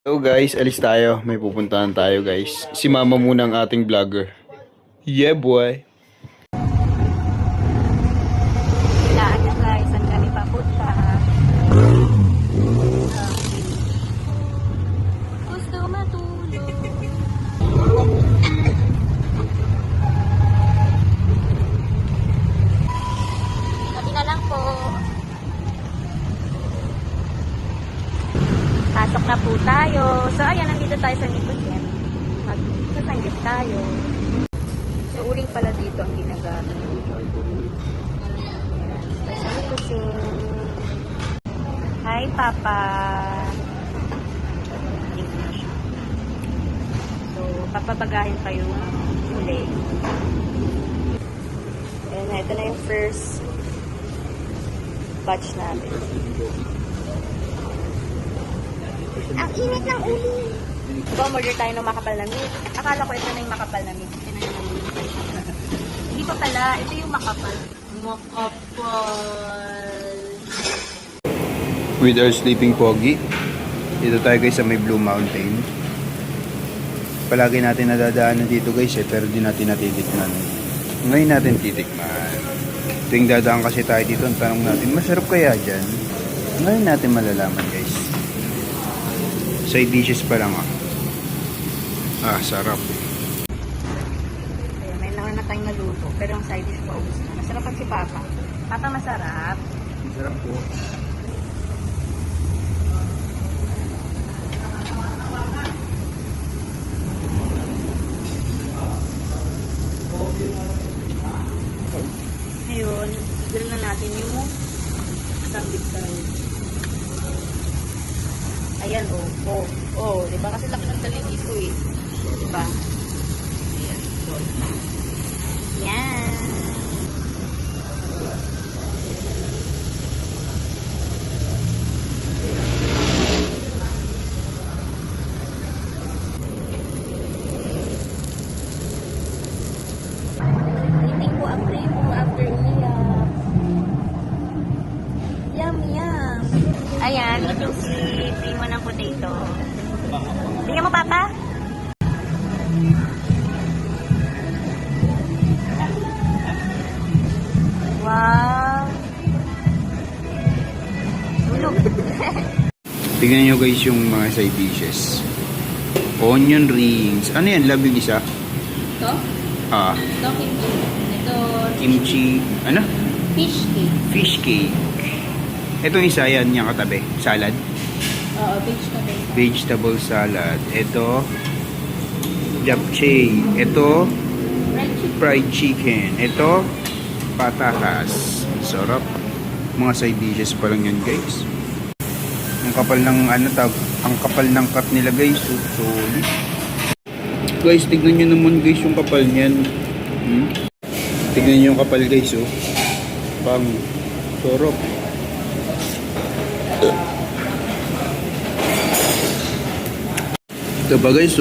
So guys, alis tayo. May pupuntahan tayo guys. Si mama muna ang ating vlogger. Yeah boy. Kailangan na guys, saan kami papunta? Gusto matulog. Sabi na lang po. Pasok na po tayo. So ayan, nandito tayo sa Nicosia. Magsasanggit tayo. So uling pala dito ang ginagamit. Hi, Papa. So, papabagahin pa yung uli. Ayan na, ito na yung first batch natin. Ang init ng uli. Diba, order tayo ng makapal na meat. Akala ko ito na yung makapal na meat. Hindi pa pala, ito yung makapal. With our sleeping pogi. Dito tayo guys sa may Blue Mountain. Palagi natin nadadaanan dito guys pero di natin natitikman. Ngayon natin titikman. Tuwing dadaan kasi tayo dito, ang tanong natin, masarap kaya dyan? Ngayon natin malalaman guys. Side dishes pa lang sarap. Ayan, may naman na tayong naluto. Pero ang side dish pa ubus na. Masarap ang si Papa. Papa, masarap. Masarap po. Ngayon, siguro na natin yung sandwich tayo. Ayan, diba? Kasi laki ng taligi ko eh. Diba? Ayan. Yan. Titing po ang play mo after umiyak. Yum, yum. Ayan, ito si primo ng potato. Tingnan mo, Papa. Wow. Tulog. Tingnan nyo guys yung mga side dishes. Onion rings. Ano yan? Love yung isa? Ito? Ito kimchi. Ito Kimchi. Ano? fish cake. Fish cake. Itong isa yan yung katabi. Salad. Oo, vegetable. Vegetable salad. Ito. Japchae. Ito. Fried chicken. Ito. Patatas. Sarap. Mga side dishes pa lang yan guys. Ang kapal ng ang kapal ng cut nila guys. So, guys, tignan nyo naman guys yung kapal niyan. Tignan nyo yung kapal guys pang sarap. Ito ba guys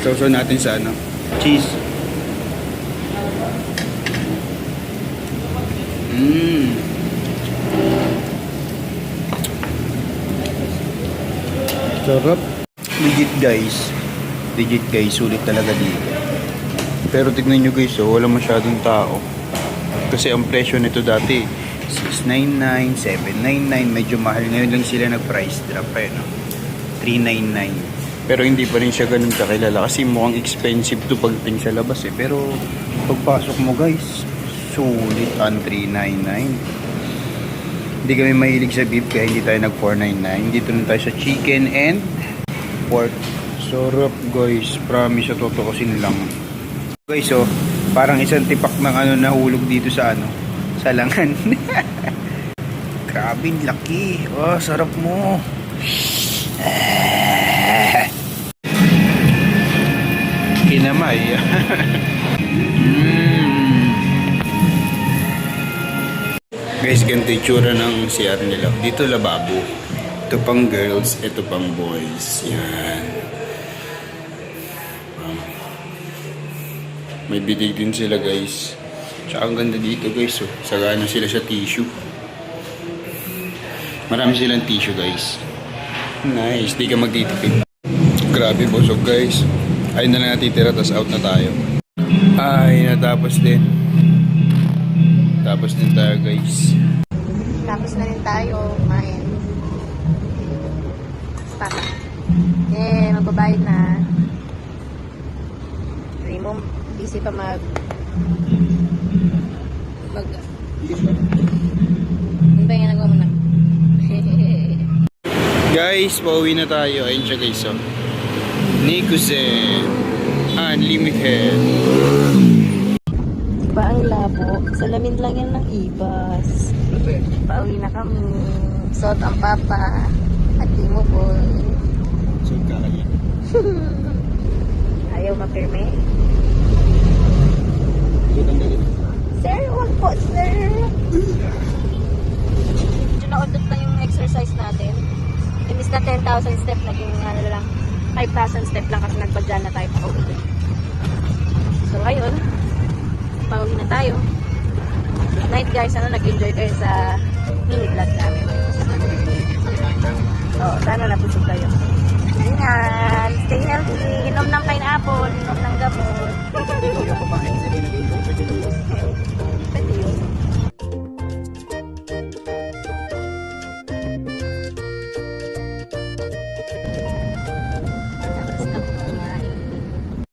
sausaw natin sa cheese. Sarap. Legit guys, sulit talaga dito. Pero tignan nyo guys, wala masyadong tao. Kasi ang presyo nito dati, 699, 799, medyo mahal. Ngayon lang sila nag-price drop no? 399. Pero hindi pa rin siya ganun kakilala kasi mukhang expensive to pagdating sa labas Pero pagpasok mo guys, sulit ang 399. Hindi kami mahilig sa beef kaya hindi tayo nag 499. Dito na tayo sa chicken and pork. Sarap guys, promise, tutukusin lang. Guys parang isang tipak ng nahulog dito sa sa langan. Grabe, laki. Sarap mo. Kinamay. Guys, ganito yung tsura ng CR nila. Dito lababo. Ito pang girls, ito pang boys. Yan. May bidig din sila guys. Tsaka ang ganda dito guys. Sagana sila sa tissue. Marami silang tissue guys. Nice, di ka magtitipid. Grabe, busog guys. Ayun na lang natitira, tas out na tayo. Ay, natapos din. Tapos din tayo guys. Tapos na rin tayo kumain. Papa. Magbabayad na. Hindi mo busy pa ano ba yung nagawa mo na? Guys, pauwi na tayo. Ayun siya guys, oh. Nikusen Unlimited. Diba ang labo? Salamin lang yan ng ibas. Pauwi na kami. Suot ang papa. At mo boy. So, kaya. Ayaw mapirme. So, tanggalin. Sir, wag po, sir. Medyo naudot na yung exercise natin. Imbis na 10,000 step, naging ano lang, 5,000 step lang kasi nagpadya na tayo pa uwi. So, ngayon, pauwi na tayo. Good night guys, nag-enjoy kayo sa mini-vlog namin. Sana nabusog kayo. Ingat, stay healthy, inom ng pineapple, inom ng gamot.